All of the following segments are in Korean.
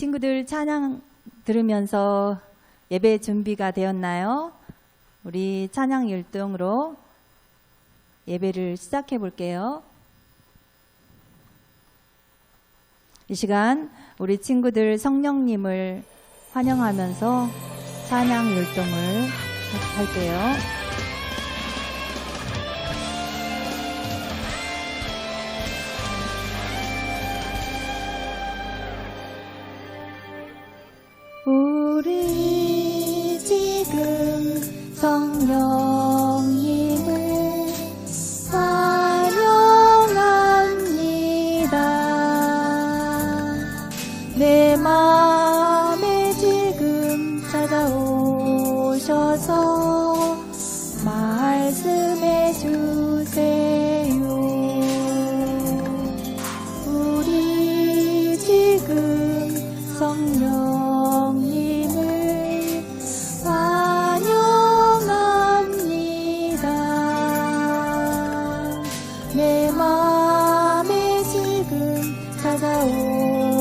친구들 찬양 들으면서 예배 준비가 되었나요? 우리 찬양 율동으로 예배를 시작해 볼게요. 이 시간 우리 친구들 성령님을 환영하면서 찬양 율동을 할게요. 우리 지금 성령님을 환영합니다. 내 마음에 지금 찾아오셔서 말씀해 주세요. 우리 지금 성령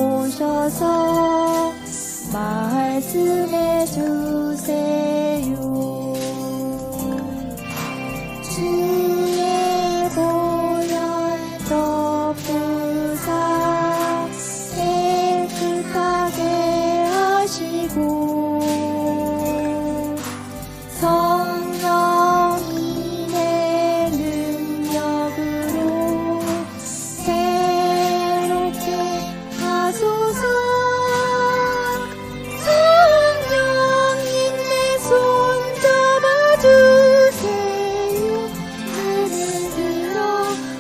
찾아오셔서 말씀해 주세요. 주의 보혈 덮으사 깨끗하게 하시고 성령님의 능력으로 새롭게 하소서. 성령님 내 손 잡아주세요. 눈을 들어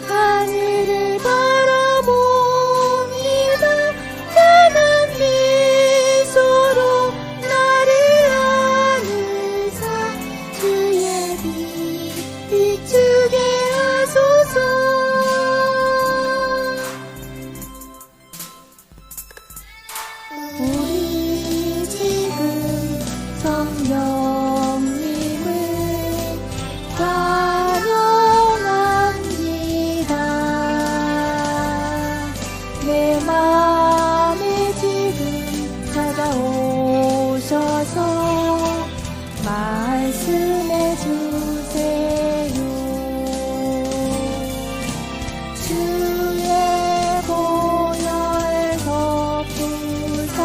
하늘을 바라봅니다. 환한 미소로 나를 안으사 주의 빛 비추게 하소서. 우리 지금 성령님을 환영합니다. 내 마음에 지금 찾아오셔서 말씀해 주세요. 주의 보혈 덮으사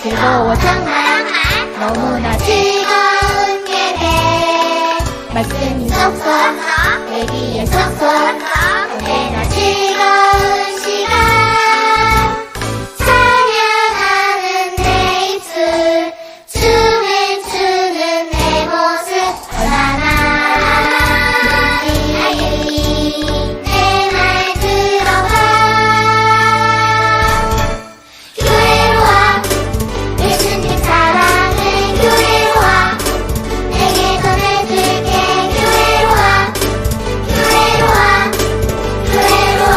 즐거워 정말 너무나 즐거운 예배 말씀이 쏙쏙 내 귀에 쏙쏙 언제나 즐거운 시간 찬양하는 내 입술 춤을 추는 내 모습 얼마나 내 말 들어봐 교회로 와 예수님 사랑은 교회로 와 내게 전해줄게 교회로 와 교회로 와 교회로 와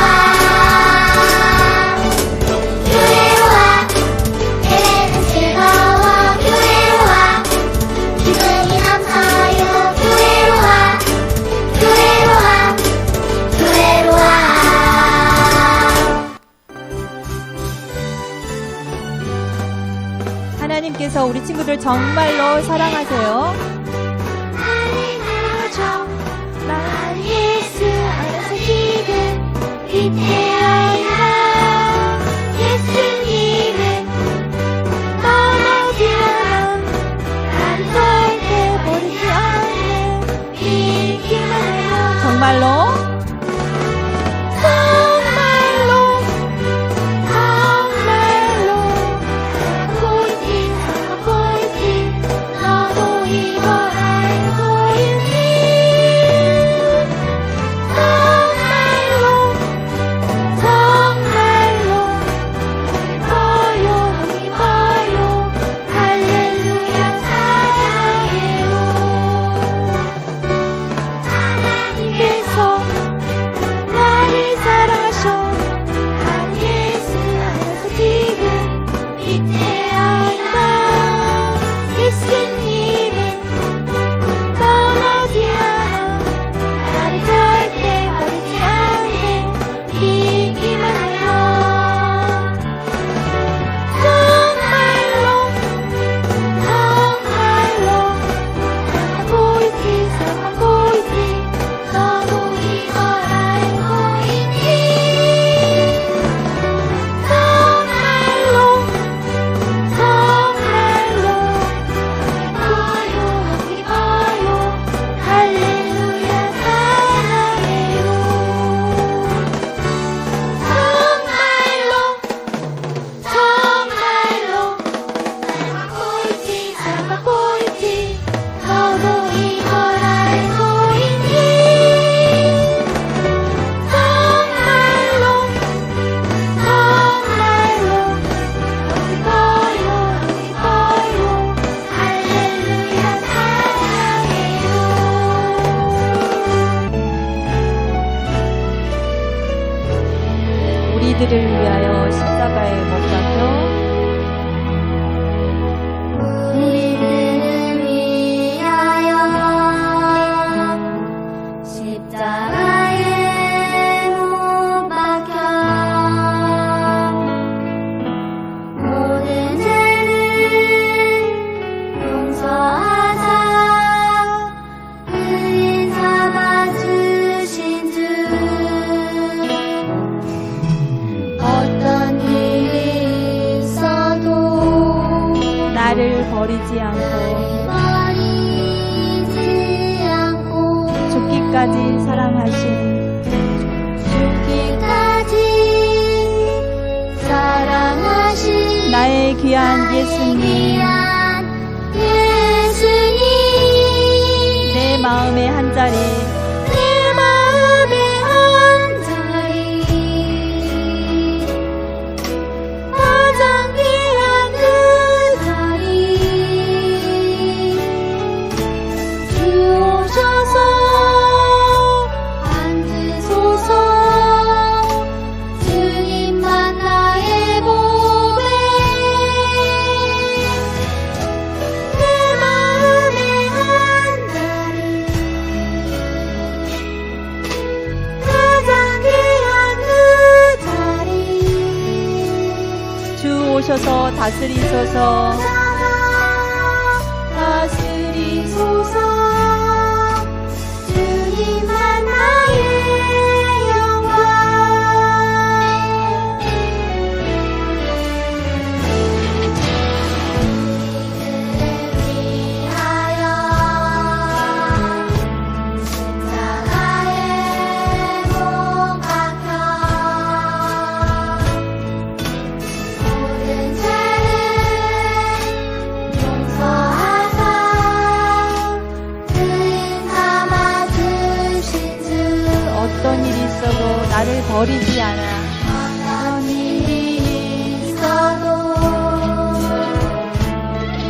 교회로 와 예배는 즐거워 교회로 와 기쁨이 넘쳐요 교회로 와 교회로 와 교회로 와 하나님께서 우리 친구들 정말로 사랑하세요. 나를 나눠줘 난 예수 안에서 지금 위태하리라 예수님은 떠나지 않아 난 절대 버리지 않네 믿기만 해요 정말로 정말로 정말로 하고 있지 하고 있지 너도 이걸 알고 있니 정말로 정말로 믿어요 믿어요 할렐루야 사랑해요 하나님께서 나를 사랑하셔 난 예수 안에서 지금 위태하다 예수님은 떠나지 않아 나를 절대 버리지 않네 믿기만 해요 정말로 정말로 사랑하고 있지 사랑하고 있지 너도 이걸 알고 있니 정말로 정말로 믿어요 믿어요 할렐루야 사랑해요 정말로 사랑하고 있지 사랑하고 있지 너도 이걸 알고 있니 정말로 정말로 믿어요 믿어요 할렐루야 사랑해요 우리들을 위하여 십자가에 못 박혀 우리들을 위하여 십자가에 못 박혀 모든 죄를 용서하사 의인 삼아주신 주 어떤 일이 있어도 나를 버리지 않고 버리지 않고 죽기까지 사랑하신 죽기까지 사랑하신 나의 귀한 예수님 귀한 예수님 내 마음의 한자리 내 마음의 한자리 가장 귀한 그 자리 주 오셔서 앉으소서 주님만 나의 보배 내 마음의 한자리 가장 귀한 그 자리 주 오셔서 다스리소서 다스리소서 주님만 나의 영광 버리지 않아. 어떤 일이 있어도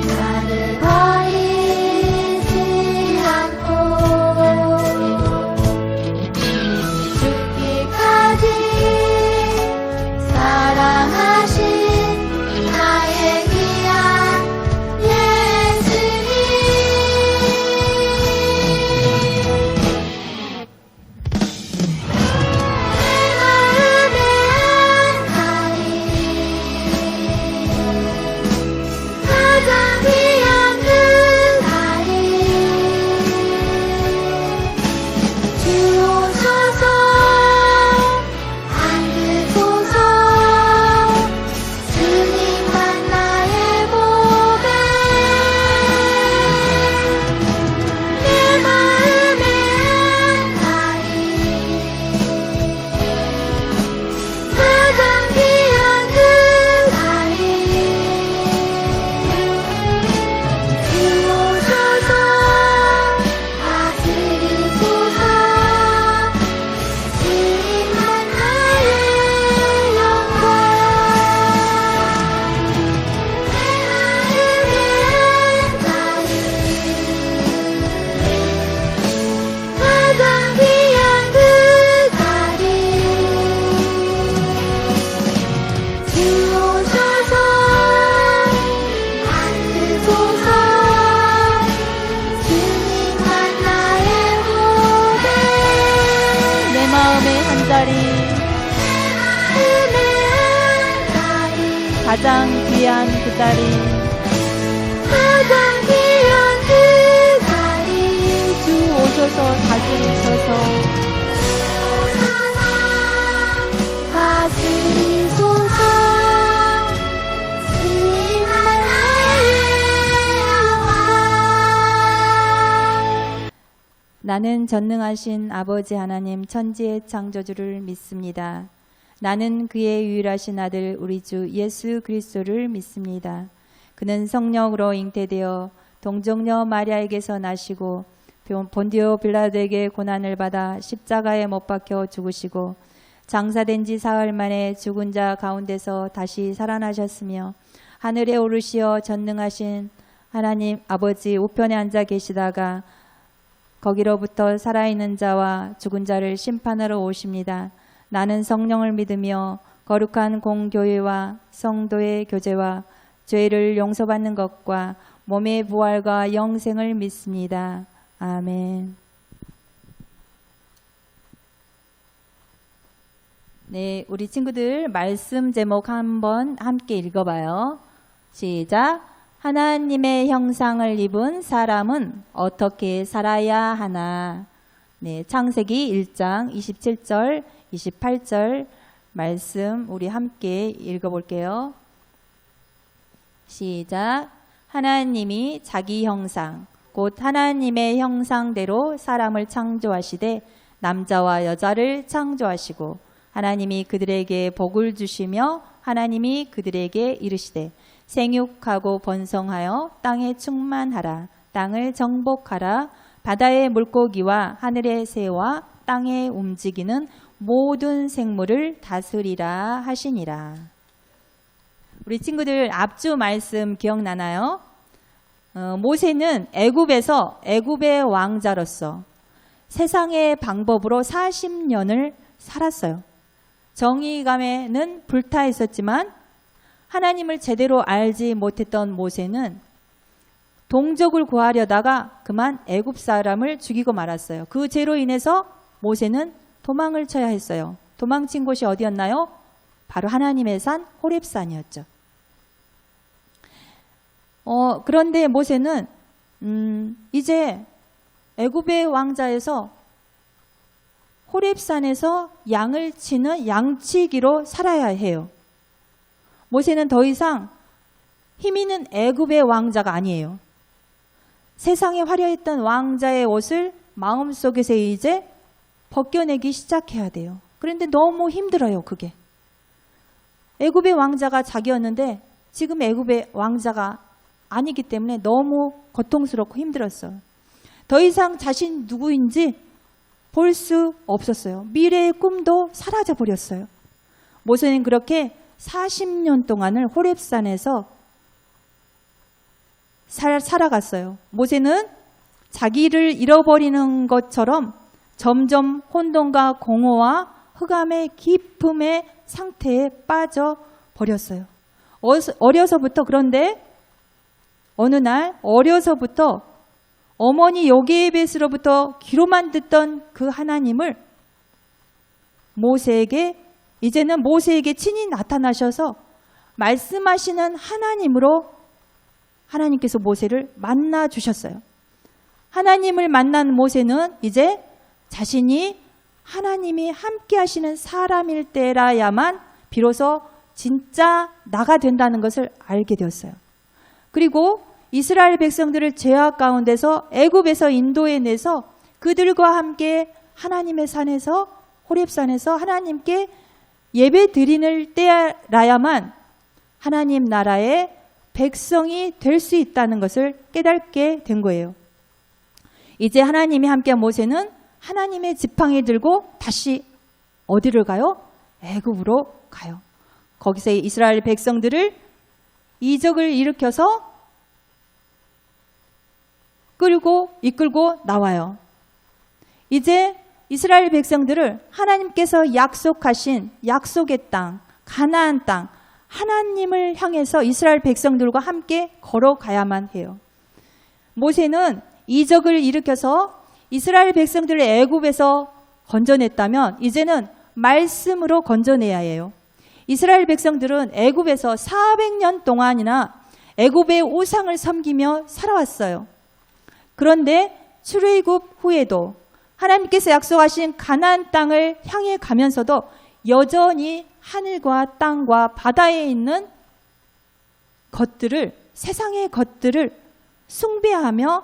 나를 버리지 않고 죽기까지 사랑하신 나의 귀한 예수님. 내 마음에 안타리 가장 귀한 그 날이 주 오셔서 안기소서. 주님만 나의 보배. 내 마음에 안타리 가장 귀한 그 날이 주 오셔서 다스리소서. 주님만 나의 영광. 내 마음에 안타리 가장 귀한 그 날이 주 오셔서 안기소서. 주님만 나의 보배. 내 마음의 한 자리, 마음에 안타리 가장 귀한 그 자리. 가장 귀한 그 날이 주 오셔서 다스리셔서. 다스리소서. 주님만 나의 영광. 나는 전능하신 아버지 하나님 천지의 창조주를 믿습니다. 나는 그의 유일하신 아들 우리 주 예수 그리스도를 믿습니다. 그는 성령으로 잉태되어 동정녀 마리아에게서 나시고 본디오 빌라도에게 고난을 받아 십자가에 못 박혀 죽으시고 장사된 지 사흘 만에 죽은 자 가운데서 다시 살아나셨으며 하늘에 오르시어 전능하신 하나님 아버지 우편에 앉아 계시다가 거기로부터 살아있는 자와 죽은 자를 심판하러 오십니다. 나는 성령을 믿으며 거룩한 공교회와 성도의 교제와 죄를 용서받는 것과 몸의 부활과 영생을 믿습니다. 아멘. 네, 우리 친구들 말씀 제목 한번 함께 읽어봐요. 시작. 하나님의 형상을 입은 사람은 어떻게 살아야 하나? 네, 창세기 1장 27절, 28절 말씀 우리 함께 읽어볼게요. 시작. 하나님이 자기 형상, 곧 하나님의 형상대로 사람을 창조하시되 남자와 여자를 창조하시고 하나님이 그들에게 복을 주시며 하나님이 그들에게 이르시되 생육하고 번성하여 땅에 충만하라. 땅을 정복하라. 바다의 물고기와 하늘의 새와 땅에 움직이는 모든 생물을 다스리라 하시니라. 우리 친구들 앞주 말씀 기억나나요? 모세는 애굽에서 애굽의 왕자로서 세상의 방법으로 40년을 살았어요. 정의감에는 불타 있었지만 하나님을 제대로 알지 못했던 모세는 동족을 구하려다가 그만 애굽 사람을 죽이고 말았어요. 그 죄로 인해서 모세는 도망을 쳐야 했어요. 도망친 곳이 어디였나요? 바로 하나님의 산 호렙산이었죠. 그런데 모세는 이제 애굽의 왕자에서 호렙산에서 양을 치는 양치기로 살아야 해요. 모세는 더 이상 힘 있는 애굽의 왕자가 아니에요. 세상에 화려했던 왕자의 옷을 마음속에서 이제 벗겨내기 시작해야 돼요. 그런데 너무 힘들어요, 그게. 애굽의 왕자가 자기였는데 지금 애굽의 왕자가 아니기 때문에 너무 고통스럽고 힘들었어요. 더 이상 자신 누구인지 볼 수 없었어요. 미래의 꿈도 사라져 버렸어요. 모세는 그렇게 40년 동안을 호렙산에서 살아갔어요. 모세는 자기를 잃어버리는 것처럼 점점 혼돈과 공허와 흑암의 깊음의 상태에 빠져버렸어요. 어려서부터, 그런데 어느 날 어려서부터 어머니 요게벳으로부터 귀로만 듣던 그 하나님을 이제는 모세에게 친히 나타나셔서 말씀하시는 하나님으로 하나님께서 모세를 만나 주셨어요. 하나님을 만난 모세는 이제 자신이 하나님이 함께 하시는 사람일 때라야만 비로소 진짜 나가 된다는 것을 알게 되었어요. 그리고 이스라엘 백성들을 죄악 가운데서 애굽에서 인도해내서 그들과 함께 하나님의 산에서, 호렙산에서 하나님께 예배 드리는 때라야만 하나님 나라의 백성이 될 수 있다는 것을 깨닫게 된 거예요. 이제 하나님이 함께한 모세는 하나님의 지팡이 들고 다시 어디를 가요? 애굽으로 가요. 거기서 이스라엘 백성들을 이적을 일으켜서 이끌고 나와요. 이제 이스라엘 백성들을 하나님께서 약속하신 약속의 땅, 가나안 땅, 하나님을 향해서 이스라엘 백성들과 함께 걸어가야만 해요. 모세는 이적을 일으켜서 이스라엘 백성들을 애굽에서 건져냈다면 이제는 말씀으로 건져내야 해요. 이스라엘 백성들은 애굽에서 400년 동안이나 애굽의 우상을 섬기며 살아왔어요. 그런데 출애굽 후에도 하나님께서 약속하신 가나안 땅을 향해 가면서도 여전히 하늘과 땅과 바다에 있는 것들을, 세상의 것들을 숭배하며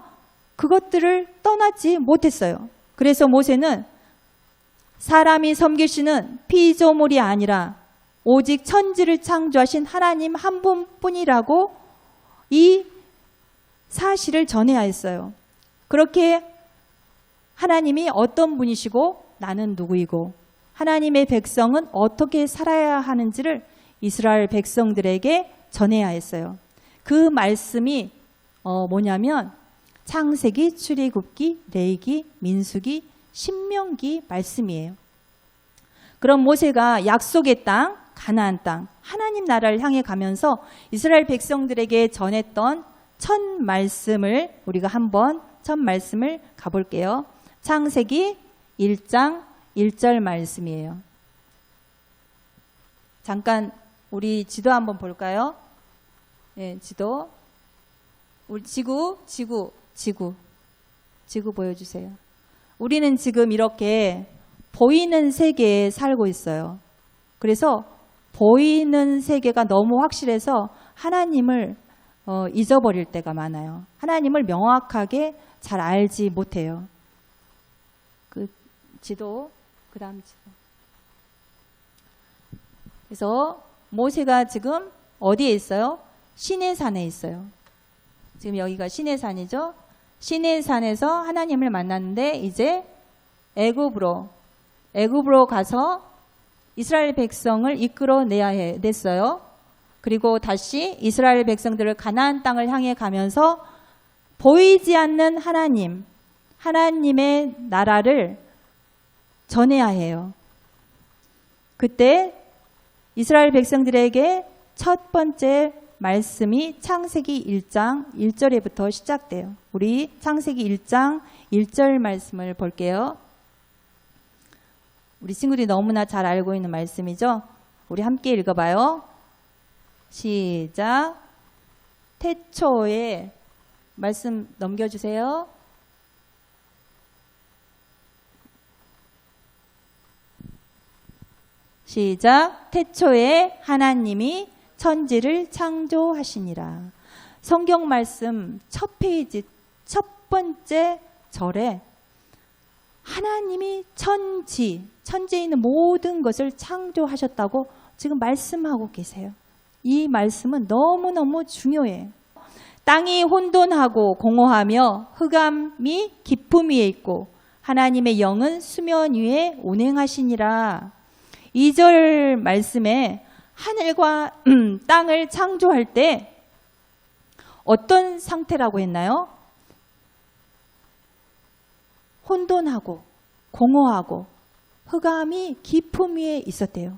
그것들을 떠나지 못했어요. 그래서 모세는 사람이 섬기시는 피조물이 아니라 오직 천지를 창조하신 하나님 한 분뿐이라고 이 사실을 전해야 했어요. 그렇게 하나님이 어떤 분이시고 나는 누구이고 하나님의 백성은 어떻게 살아야 하는지를 이스라엘 백성들에게 전해야 했어요. 그 말씀이 뭐냐면 창세기, 출애굽기, 레위기, 민수기, 신명기 말씀이에요. 그럼 모세가 약속의 땅, 가나안 땅, 하나님 나라를 향해 가면서 이스라엘 백성들에게 전했던 첫 말씀을 우리가 한번 첫 말씀을 가볼게요. 창세기 1장 1절 말씀이에요. 잠깐 우리 지도 한번 볼까요? 네, 지도. 우리 지구 보여주세요. 우리는 지금 이렇게 보이는 세계에 살고 있어요. 그래서 보이는 세계가 너무 확실해서 하나님을 잊어버릴 때가 많아요. 하나님을 명확하게 잘 알지 못해요. 그 지도, 그 다음 지도. 그래서 모세가 지금 어디에 있어요? 시내산에 있어요. 지금 여기가 시내산이죠. 시내산에서 하나님을 만났는데 이제 애굽으로 가서 이스라엘 백성을 이끌어내야 됐어요. 그리고 다시 이스라엘 백성들을 가나안 땅을 향해 가면서 보이지 않는 하나님의 나라를 전해야 해요. 그때 이스라엘 백성들에게 첫 번째 말씀이 창세기 1장 1절에부터 시작돼요. 우리 창세기 1장 1절 말씀을 볼게요. 우리 친구들이 너무나 잘 알고 있는 말씀이죠. 우리 함께 읽어봐요. 시작. 태초에 말씀 넘겨주세요. 시작. 태초에 하나님이 천지를 창조하시니라. 성경 말씀 첫 페이지 첫 번째 절에 하나님이 천지에 있는 모든 것을 창조하셨다고 지금 말씀하고 계세요. 이 말씀은 너무너무 중요해요. 땅이 혼돈하고 공허하며 흑암이 깊음 위에 있고 하나님의 영은 수면 위에 운행하시니라. 2절 말씀에 하늘과 땅을 창조할 때 어떤 상태라고 했나요? 혼돈하고 공허하고 흑암이 깊음 위에 있었대요.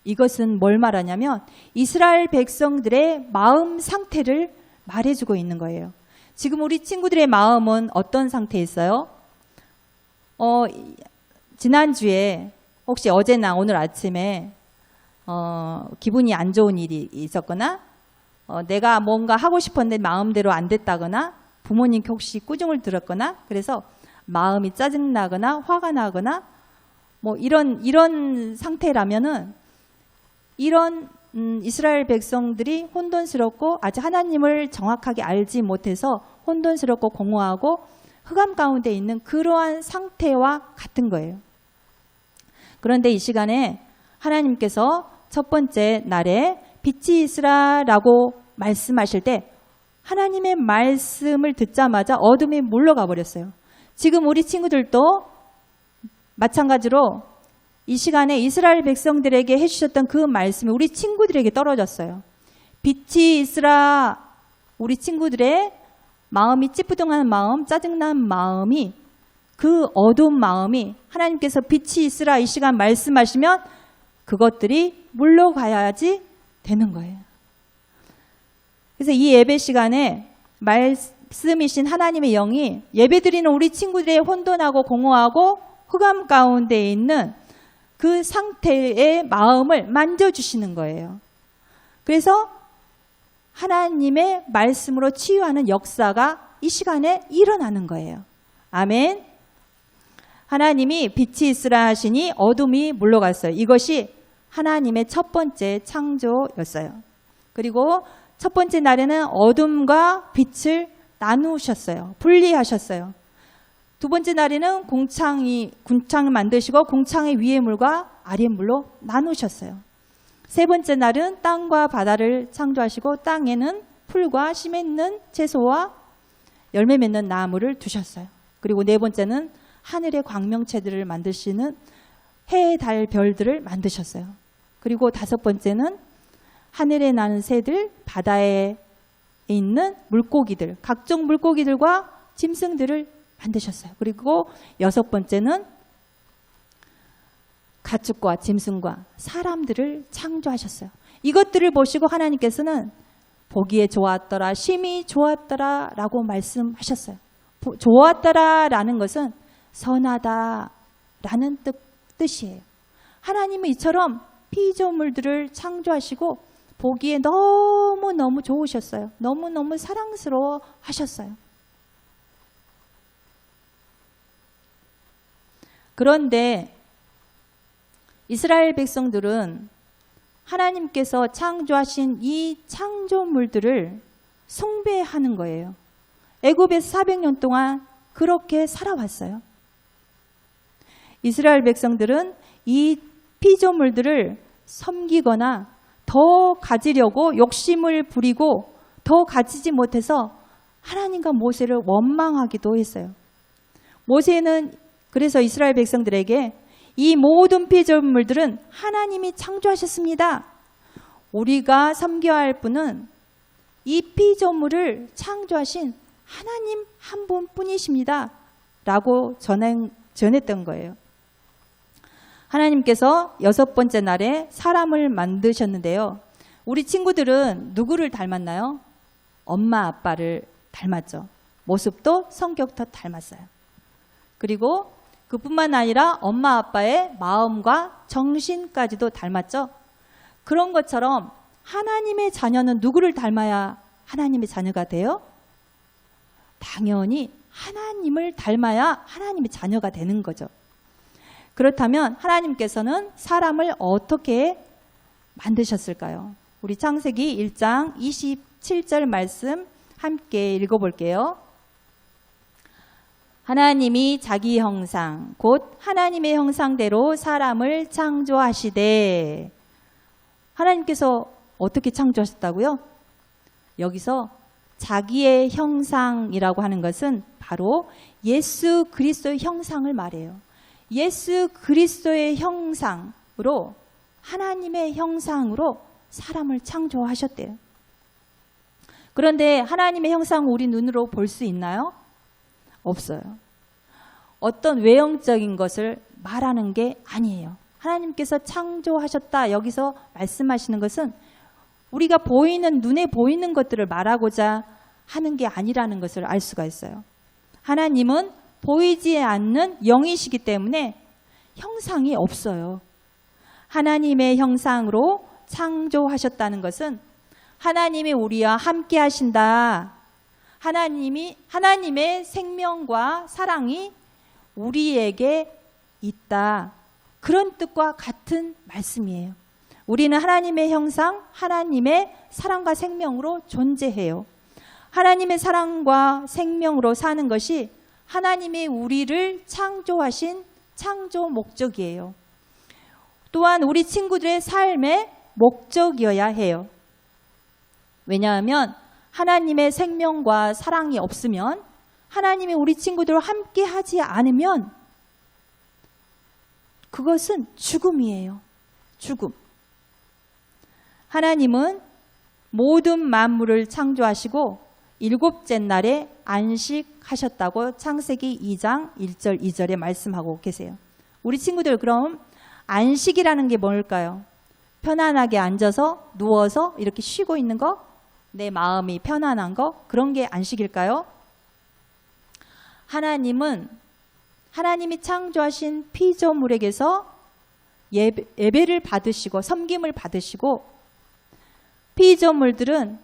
이것은 뭘 말하냐면 이스라엘 백성들의 마음 상태를 말해주고 있는 거예요. 지금 우리 친구들의 마음은 어떤 상태에 있어요? 지난주에 혹시 어제나 오늘 아침에 기분이 안 좋은 일이 있었거나 내가 뭔가 하고 싶었는데 마음대로 안 됐다거나 부모님께 혹시 꾸중을 들었거나 그래서 마음이 짜증나거나 화가 나거나 뭐 이런 상태라면은 이런 이스라엘 백성들이 혼돈스럽고 아직 하나님을 정확하게 알지 못해서 혼돈스럽고 공허하고 흑암 가운데 있는 그러한 상태와 같은 거예요. 그런데 이 시간에 하나님께서 첫 번째 날에 빛이 있으라라고 말씀하실 때 하나님의 말씀을 듣자마자 어둠이 물러가 버렸어요. 지금 우리 친구들도 마찬가지로 이 시간에 이스라엘 백성들에게 해주셨던 그 말씀이 우리 친구들에게 떨어졌어요. 빛이 있으라. 우리 친구들의 마음이 찌뿌둥한 마음, 짜증난 마음이 그 어두운 마음이 하나님께서 빛이 있으라 이 시간 말씀하시면 그것들이 물러가야지 되는 거예요. 그래서 이 예배 시간에 말씀이신 하나님의 영이 예배드리는 우리 친구들의 혼돈하고 공허하고 흑암 가운데 있는 그 상태의 마음을 만져주시는 거예요. 그래서 하나님의 말씀으로 치유하는 역사가 이 시간에 일어나는 거예요. 아멘. 하나님이 빛이 있으라 하시니 어둠이 물러갔어요. 이것이 하나님의 첫 번째 창조였어요. 그리고 첫 번째 날에는 어둠과 빛을 나누셨어요. 분리하셨어요. 두 번째 날에는 궁창을 만드시고 궁창의 위의 물과 아래 물로 나누셨어요. 세 번째 날은 땅과 바다를 창조하시고 땅에는 풀과 씨 맺는 채소와 열매 맺는 나무를 두셨어요. 그리고 네 번째는 하늘의 광명체들을 만드시는 해, 달, 별들을 만드셨어요. 그리고 다섯 번째는 하늘에 나는 새들, 바다에 있는 물고기들, 각종 물고기들과 짐승들을 만드셨어요. 그리고 여섯 번째는 가축과 짐승과 사람들을 창조하셨어요. 이것들을 보시고 하나님께서는 보기에 좋았더라, 심히 좋았더라 라고 말씀하셨어요. 좋았더라라는 것은 선하다라는 뜻이에요. 하나님은 이처럼 피조물들을 창조하시고 보기에 너무너무 좋으셨어요. 너무너무 사랑스러워 하셨어요. 그런데 이스라엘 백성들은 하나님께서 창조하신 이 창조물들을 숭배하는 거예요. 애굽에서 400년 동안 그렇게 살아왔어요. 이스라엘 백성들은 이 피조물들을 섬기거나 더 가지려고 욕심을 부리고 더 가지지 못해서 하나님과 모세를 원망하기도 했어요. 모세는 그래서 이스라엘 백성들에게 이 모든 피조물들은 하나님이 창조하셨습니다. 우리가 섬겨야 할 분은 이 피조물을 창조하신 하나님 한 분뿐이십니다. 라고 전했던 거예요. 하나님께서 여섯 번째 날에 사람을 만드셨는데요. 우리 친구들은 누구를 닮았나요? 엄마 아빠를 닮았죠. 모습도 성격도 닮았어요. 그리고 그뿐만 아니라 엄마 아빠의 마음과 정신까지도 닮았죠. 그런 것처럼 하나님의 자녀는 누구를 닮아야 하나님의 자녀가 돼요? 당연히 하나님을 닮아야 하나님의 자녀가 되는 거죠. 그렇다면 하나님께서는 사람을 어떻게 만드셨을까요? 우리 창세기 1장 27절 말씀 함께 읽어볼게요. 하나님이 자기 형상 곧 하나님의 형상대로 사람을 창조하시되. 하나님께서 어떻게 창조하셨다고요? 여기서 자기의 형상이라고 하는 것은 바로 예수 그리스도의 형상을 말해요. 예수 그리스도의 형상으로, 하나님의 형상으로 사람을 창조하셨대요. 그런데 하나님의 형상을 우리 눈으로 볼 수 있나요? 없어요. 어떤 외형적인 것을 말하는 게 아니에요. 하나님께서 창조하셨다, 여기서 말씀하시는 것은 우리가 보이는, 눈에 보이는 것들을 말하고자 하는 게 아니라는 것을 알 수가 있어요. 하나님은 보이지 않는 영이시기 때문에 형상이 없어요. 하나님의 형상으로 창조하셨다는 것은 하나님이 우리와 함께 하신다. 하나님의 생명과 사랑이 우리에게 있다. 그런 뜻과 같은 말씀이에요. 우리는 하나님의 형상, 하나님의 사랑과 생명으로 존재해요. 하나님의 사랑과 생명으로 사는 것이 하나님이 우리를 창조하신 창조 목적이에요. 또한 우리 친구들의 삶의 목적이어야 해요. 왜냐하면 하나님의 생명과 사랑이 없으면, 하나님이 우리 친구들과 함께 하지 않으면 그것은 죽음이에요. 죽음. 하나님은 모든 만물을 창조하시고 일곱째 날에 안식하셨다고 창세기 2장 1절 2절에 말씀하고 계세요. 우리 친구들, 그럼 안식이라는 게 뭘까요? 편안하게 앉아서 누워서 이렇게 쉬고 있는 거, 내 마음이 편안한 거, 그런 게 안식일까요? 하나님이 창조하신 피조물에게서 예배를 받으시고 섬김을 받으시고, 피조물들은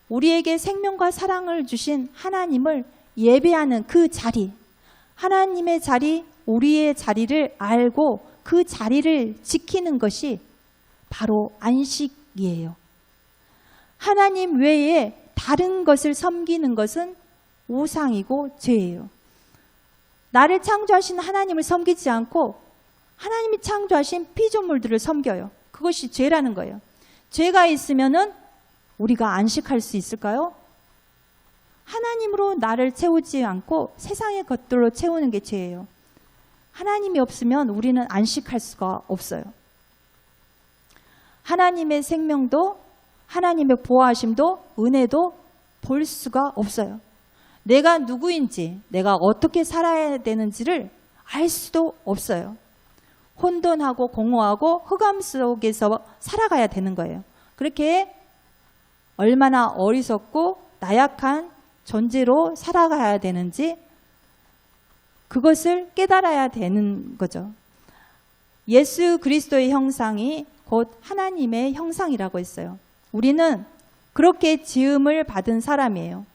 우리에게 생명과 사랑을 주신 하나님을 예배하는 그 자리, 하나님의 자리, 우리의 자리를 알고 그 자리를 지키는 것이 바로 안식이에요. 하나님 외에 다른 것을 섬기는 것은 우상이고 죄예요. 나를 창조하신 하나님을 섬기지 않고 하나님이 창조하신 피조물들을 섬겨요. 그것이 죄라는 거예요. 죄가 있으면은 우리가 안식할 수 있을까요? 하나님으로 나를 채우지 않고 세상의 것들로 채우는 게 죄예요. 하나님이 없으면 우리는 안식할 수가 없어요. 하나님의 생명도, 하나님의 보호하심도, 은혜도 볼 수가 없어요. 내가 누구인지, 내가 어떻게 살아야 되는지를 알 수도 없어요. 혼돈하고 공허하고 흑암 속에서 살아가야 되는 거예요. 그렇게 얼마나 어리석고 나약한 존재로 살아가야 되는지 그것을 깨달아야 되는 거죠. 예수 그리스도의 형상이 곧 하나님의 형상이라고 했어요. 우리는 그렇게 지음을 받은 사람이에요.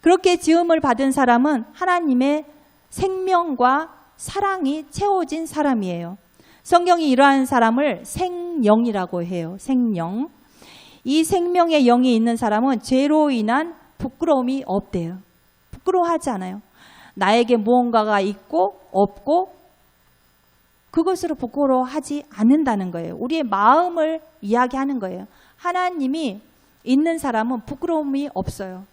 그렇게 지음을 받은 사람은 하나님의 생명과 사랑이 채워진 사람이에요. 성경이 이러한 사람을 생영이라고 해요. 생영. 이 생명의 영이 있는 사람은 죄로 인한 부끄러움이 없대요. 부끄러워하지 않아요. 나에게 무언가가 있고 없고 그것으로 부끄러워하지 않는다는 거예요. 우리의 마음을 이야기하는 거예요. 하나님이 있는 사람은 부끄러움이 없어요.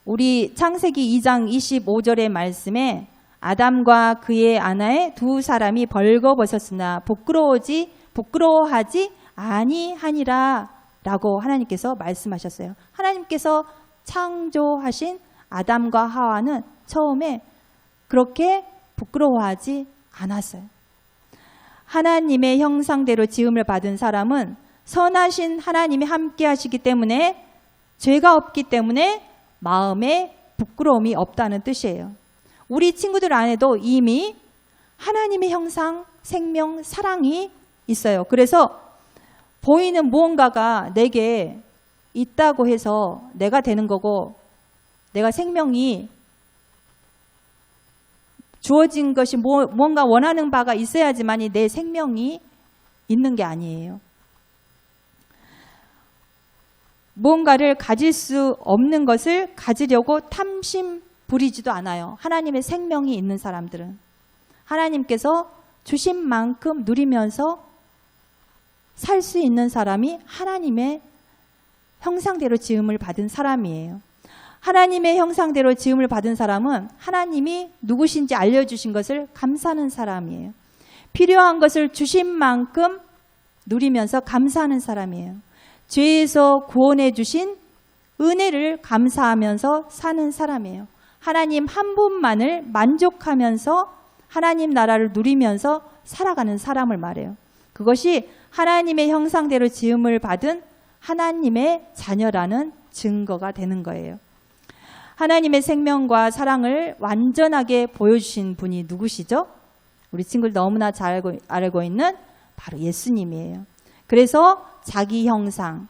우리 창세기 2장 25절의 말씀에 아담과 그의 아내의 두 사람이 벌거벗었으나 부끄러워하지 아니하니라 라고 하나님께서 말씀하셨어요. 하나님께서 창조하신 아담과 하와는 처음에 그렇게 부끄러워하지 않았어요. 하나님의 형상대로 지음을 받은 사람은 선하신 하나님이 함께 하시기 때문에, 죄가 없기 때문에 마음에 부끄러움이 없다는 뜻이에요. 우리 친구들 안에도 이미 하나님의 형상, 생명, 사랑이 있어요. 그래서 보이는 무언가가 내게 있다고 해서 내가 되는 거고, 내가 생명이 주어진 것이 뭔가 원하는 바가 있어야지만이 내 생명이 있는 게 아니에요. 무언가를 가질 수 없는 것을 가지려고 탐심 부리지도 않아요. 하나님의 생명이 있는 사람들은. 하나님께서 주신 만큼 누리면서 살 수 있는 사람이 하나님의 형상대로 지음을 받은 사람이에요. 하나님의 형상대로 지음을 받은 사람은 하나님이 누구신지 알려주신 것을 감사하는 사람이에요. 필요한 것을 주신 만큼 누리면서 감사하는 사람이에요. 죄에서 구원해 주신 은혜를 감사하면서 사는 사람이에요. 하나님 한 분만을 만족하면서 하나님 나라를 누리면서 살아가는 사람을 말해요. 그것이 하나님의 형상대로 지음을 받은 하나님의 자녀라는 증거가 되는 거예요. 하나님의 생명과 사랑을 완전하게 보여주신 분이 누구시죠? 우리 친구들 너무나 잘 알고 있는 바로 예수님이에요. 그래서 자기 형상,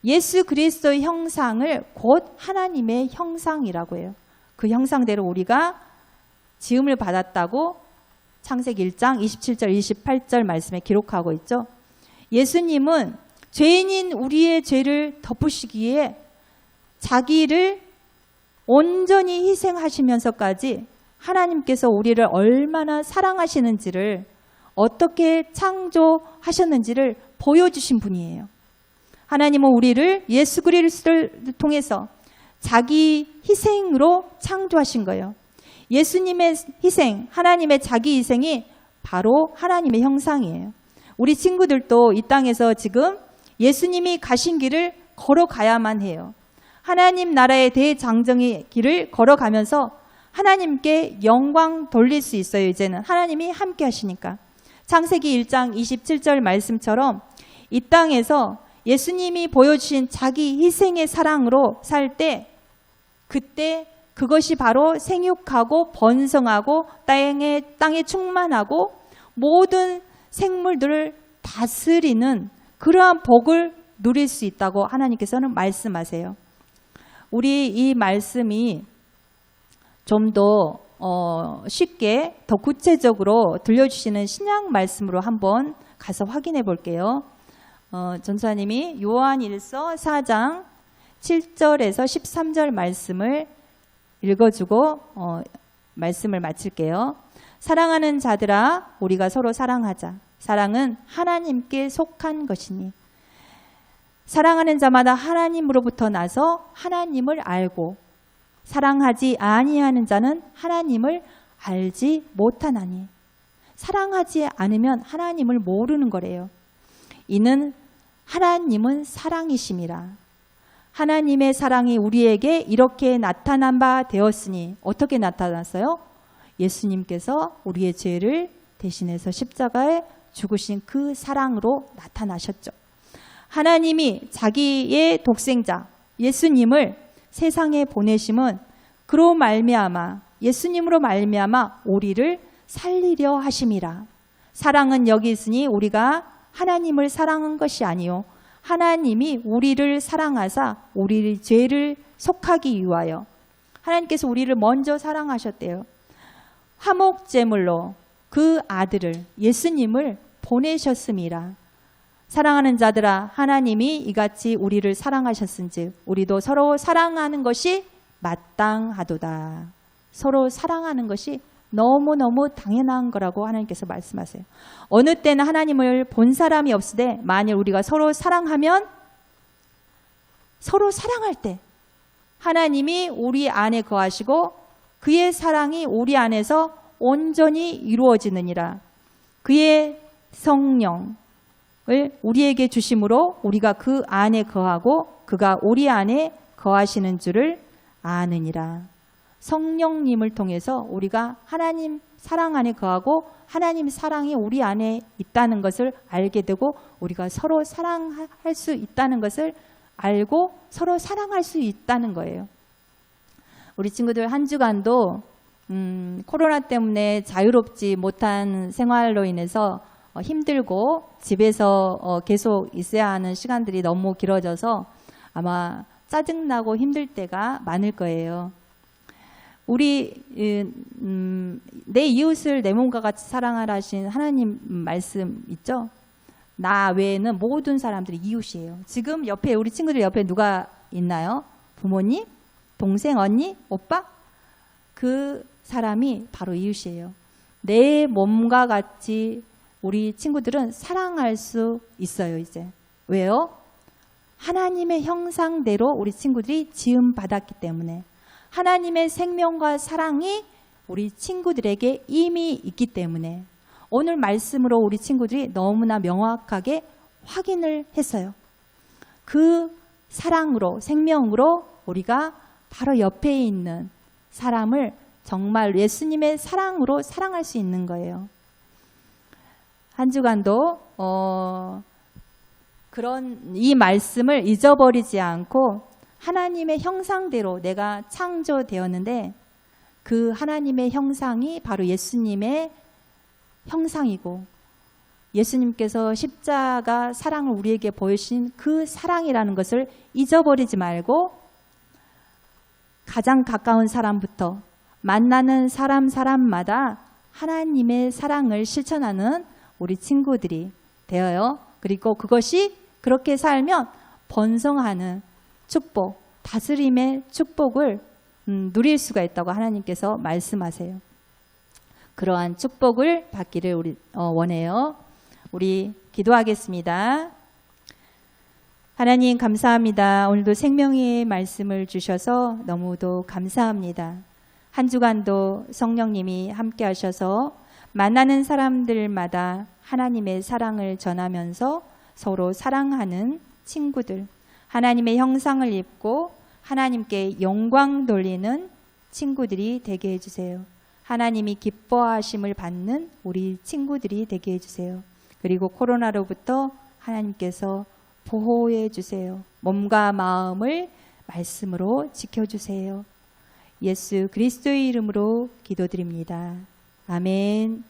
예수 그리스도의 형상을 곧 하나님의 형상이라고 해요. 그 형상대로 우리가 지음을 받았다고 창세기 1장 27절 28절 말씀에 기록하고 있죠. 예수님은 죄인인 우리의 죄를 덮으시기에 자기를 온전히 희생하시면서까지 하나님께서 우리를 얼마나 사랑하시는지를, 어떻게 창조하셨는지를 보여주신 분이에요. 하나님은 우리를 예수 그리스도를 통해서 자기 희생으로 창조하신 거예요. 예수님의 희생, 하나님의 자기 희생이 바로 하나님의 형상이에요. 우리 친구들도 이 땅에서 지금 예수님이 가신 길을 걸어가야만 해요. 하나님 나라의 대장정의 길을 걸어가면서 하나님께 영광 돌릴 수 있어요. 이제는 하나님이 함께 하시니까. 창세기 1장 27절 말씀처럼 이 땅에서 예수님이 보여주신 자기 희생의 사랑으로 살 때, 그때 그것이 바로 생육하고 번성하고 땅에 충만하고 모든 생물들을 다스리는 그러한 복을 누릴 수 있다고 하나님께서는 말씀하세요. 우리 이 말씀이 좀 더 쉽게, 더 구체적으로 들려주시는 신약 말씀으로 한번 가서 확인해 볼게요. 전사님이 요한일서 4장 7절에서 13절 말씀을 읽어주고 말씀을 마칠게요. 사랑하는 자들아, 우리가 서로 사랑하자. 사랑은 하나님께 속한 것이니 사랑하는 자마다 하나님으로부터 나서 하나님을 알고, 사랑하지 아니하는 자는 하나님을 알지 못하나니. 사랑하지 않으면 하나님을 모르는 거래요. 이는 하나님은 사랑이심이라. 하나님의 사랑이 우리에게 이렇게 나타난 바 되었으니. 어떻게 나타났어요? 예수님께서 우리의 죄를 대신해서 십자가에 죽으신 그 사랑으로 나타나셨죠. 하나님이 자기의 독생자 예수님을 세상에 보내심은 그로 말미암아, 예수님으로 말미암아 우리를 살리려 하심이라. 사랑은 여기 있으니 우리가 하나님을 사랑한 것이 아니요 하나님이 우리를 사랑하사 우리 죄를 속하기 위하여, 하나님께서 우리를 먼저 사랑하셨대요. 화목제물로 그 아들을, 예수님을 보내셨음이라. 사랑하는 자들아, 하나님이 이같이 우리를 사랑하셨은즉 우리도 서로 사랑하는 것이 마땅하도다. 서로 사랑하는 것이 너무너무 당연한 거라고 하나님께서 말씀하세요. 어느 때는 하나님을 본 사람이 없으되 만일 우리가 서로 사랑하면, 서로 사랑할 때 하나님이 우리 안에 거하시고 그의 사랑이 우리 안에서 온전히 이루어지느니라. 그의 성령을 우리에게 주심으로 우리가 그 안에 거하고 그가 우리 안에 거하시는 줄을 아느니라. 성령님을 통해서 우리가 하나님 사랑 안에 거하고 하나님 사랑이 우리 안에 있다는 것을 알게 되고 우리가 서로 사랑할 수 있다는 것을 알고 서로 사랑할 수 있다는 거예요. 우리 친구들 한 주간도 코로나 때문에 자유롭지 못한 생활로 인해서 힘들고 집에서 계속 있어야 하는 시간들이 너무 길어져서 아마 짜증나고 힘들 때가 많을 거예요. 우리 내 이웃을 내 몸과 같이 사랑하라 하신 하나님 말씀 있죠? 나 외에는 모든 사람들이 이웃이에요. 지금 옆에, 우리 친구들 옆에 누가 있나요? 부모님? 동생, 언니, 오빠? 그 사람이 바로 이웃이에요. 내 몸과 같이 우리 친구들은 사랑할 수 있어요, 이제. 왜요? 하나님의 형상대로 우리 친구들이 지음 받았기 때문에, 하나님의 생명과 사랑이 우리 친구들에게 이미 있기 때문에 오늘 말씀으로 우리 친구들이 너무나 명확하게 확인을 했어요. 그 사랑으로, 생명으로 우리가 바로 옆에 있는 사람을 정말 예수님의 사랑으로 사랑할 수 있는 거예요. 한 주간도 그런 이 말씀을 잊어버리지 않고 하나님의 형상대로 내가 창조되었는데 그 하나님의 형상이 바로 예수님의 형상이고, 예수님께서 십자가 사랑을 우리에게 보여주신 그 사랑이라는 것을 잊어버리지 말고 가장 가까운 사람부터 만나는 사람마다 하나님의 사랑을 실천하는 우리 친구들이 되어요. 그리고 그것이 그렇게 살면 번성하는 축복, 다스림의 축복을 누릴 수가 있다고 하나님께서 말씀하세요. 그러한 축복을 받기를 우리 원해요. 우리 기도하겠습니다. 하나님 감사합니다. 오늘도 생명의 말씀을 주셔서 너무도 감사합니다. 한 주간도 성령님이 함께 하셔서 만나는 사람들마다 하나님의 사랑을 전하면서 서로 사랑하는 친구들, 하나님의 형상을 입고 하나님께 영광 돌리는 친구들이 되게 해주세요. 하나님이 기뻐하심을 받는 우리 친구들이 되게 해주세요. 그리고 코로나로부터 하나님께서 보호해 주세요. 몸과 마음을 말씀으로 지켜주세요. 예수 그리스도의 이름으로 기도드립니다. 아멘.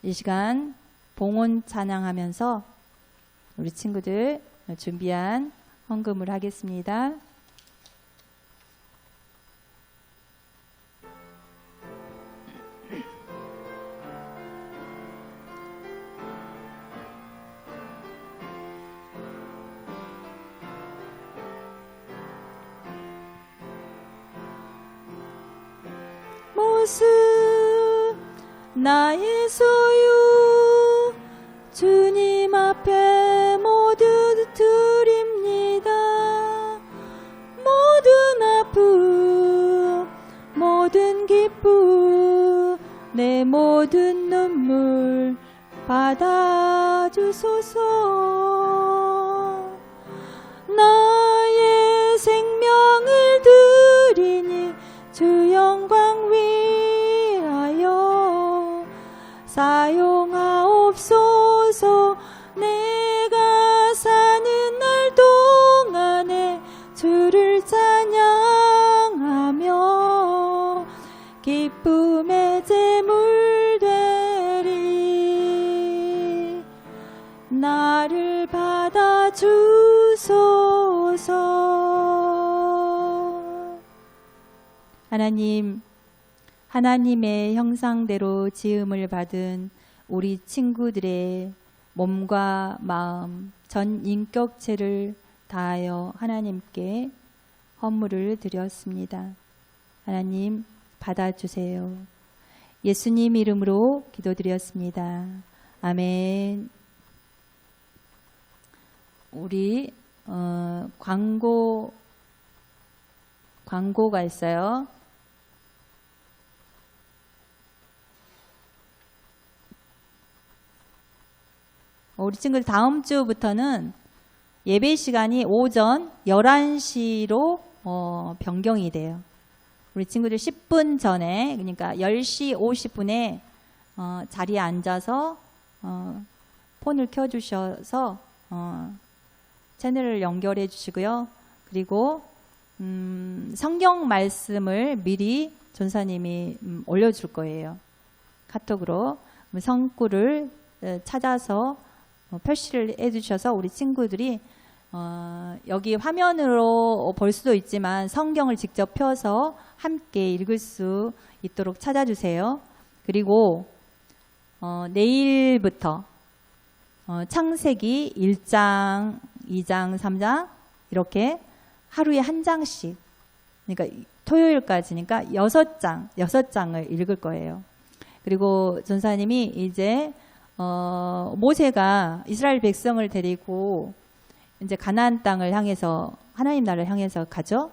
이 시간 봉헌 찬양하면서 우리 친구들 준비한 헌금을 하겠습니다. 모습 나의 소유 주님 앞에 모두 드립니다. 모든 아픔 모든 기쁨 내 모든 눈물 받아주소서. 나의 생명을 드리니 주 영광 위하여 사용하옵소서. 내가 사는 날 동안에 주를 찬양하며 기쁨의 제물 되리. 나를 받아주소서. 하나님, 하나님의 형상대로 지음을 받은 우리 친구들의 몸과 마음, 전 인격체를 다하여 하나님께 헌물을 드렸습니다. 하나님 받아주세요. 예수님 이름으로 기도드렸습니다. 아멘. 우리 광고가 있어요. 우리 친구들 다음 주부터는 예배 시간이 오전 11시로 변경이 돼요. 우리 친구들 10분 전에, 그러니까 10시 50분에 자리에 앉아서 폰을 켜주셔서 채널을 연결해 주시고요. 그리고 성경 말씀을 미리 전사님이 올려줄 거예요. 카톡으로. 성구를 찾아서 표시를 해주셔서 우리 친구들이 여기 화면으로 볼 수도 있지만 성경을 직접 펴서 함께 읽을 수 있도록 찾아주세요. 그리고 내일부터 창세기 1장, 2장, 3장 이렇게 하루에 한 장씩, 그러니까 토요일까지니까 6장을 읽을 거예요. 그리고 전사님이 이제 모세가 이스라엘 백성을 데리고 이제 가나안 땅을 향해서 하나님 나라를 향해서 가죠.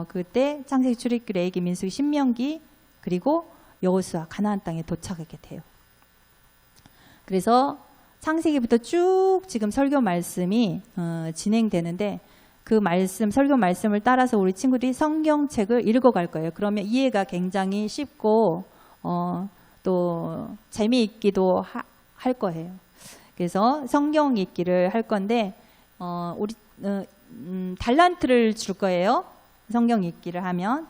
그때 창세기, 출애굽기, 레위기, 민수기, 신명기 그리고 여호수아 가나안 땅에 도착하게 돼요. 그래서 창세기부터 쭉 지금 설교 말씀이 진행되는데 그 말씀, 설교 말씀을 따라서 우리 친구들이 성경책을 읽어갈 거예요. 그러면 이해가 굉장히 쉽고 또 재미있기도 할 거예요. 그래서 성경 읽기를 할 건데 우리 달란트를 줄 거예요. 성경 읽기를 하면.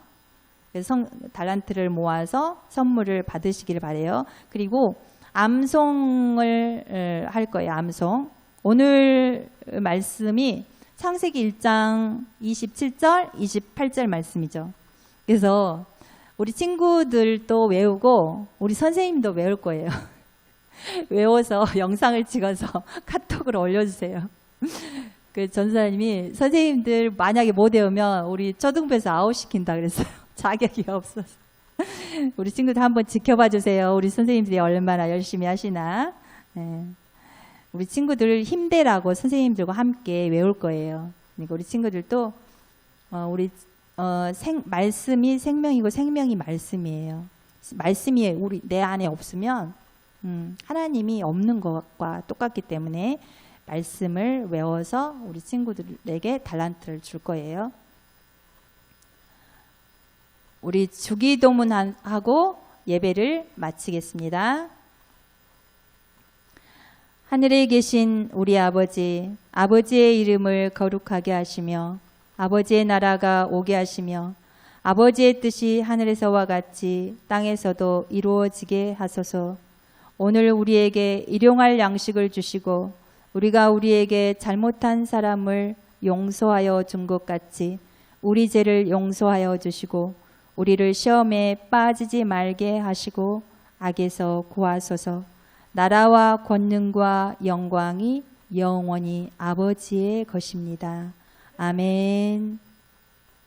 그래서 달란트를 모아서 선물을 받으시기를 바래요. 그리고 암송을 할 거예요. 암송. 오늘 말씀이 창세기 1장 27절, 28절 말씀이죠. 그래서 우리 친구들도 외우고 우리 선생님도 외울 거예요. 외워서 영상을 찍어서 카톡으로 올려주세요. 그 전사님이 선생님들 만약에 못 외우면 우리 초등부에서 아웃시킨다 그랬어요. 자격이 없어서. 우리 친구들 한번 지켜봐 주세요. 우리 선생님들이 얼마나 열심히 하시나. 네. 우리 친구들 힘내라고 선생님들과 함께 외울 거예요. 그러니까 우리 친구들도 우리 말씀이 생명이고 생명이 말씀이에요. 말씀이 우리 내 안에 없으면 하나님이 없는 것과 똑같기 때문에 말씀을 외워서 우리 친구들에게 달란트를 줄 거예요. 우리 주기도문하고 예배를 마치겠습니다. 하늘에 계신 우리 아버지, 아버지의 이름을 거룩하게 하시며 아버지의 나라가 오게 하시며 아버지의 뜻이 하늘에서와 같이 땅에서도 이루어지게 하소서. 오늘 우리에게 일용할 양식을 주시고 우리가 우리에게 잘못한 사람을 용서하여 준 것 같이 우리 죄를 용서하여 주시고 우리를 시험에 빠지지 말게 하시고 악에서 구하소서. 나라와 권능과 영광이 영원히 아버지의 것입니다. 아멘.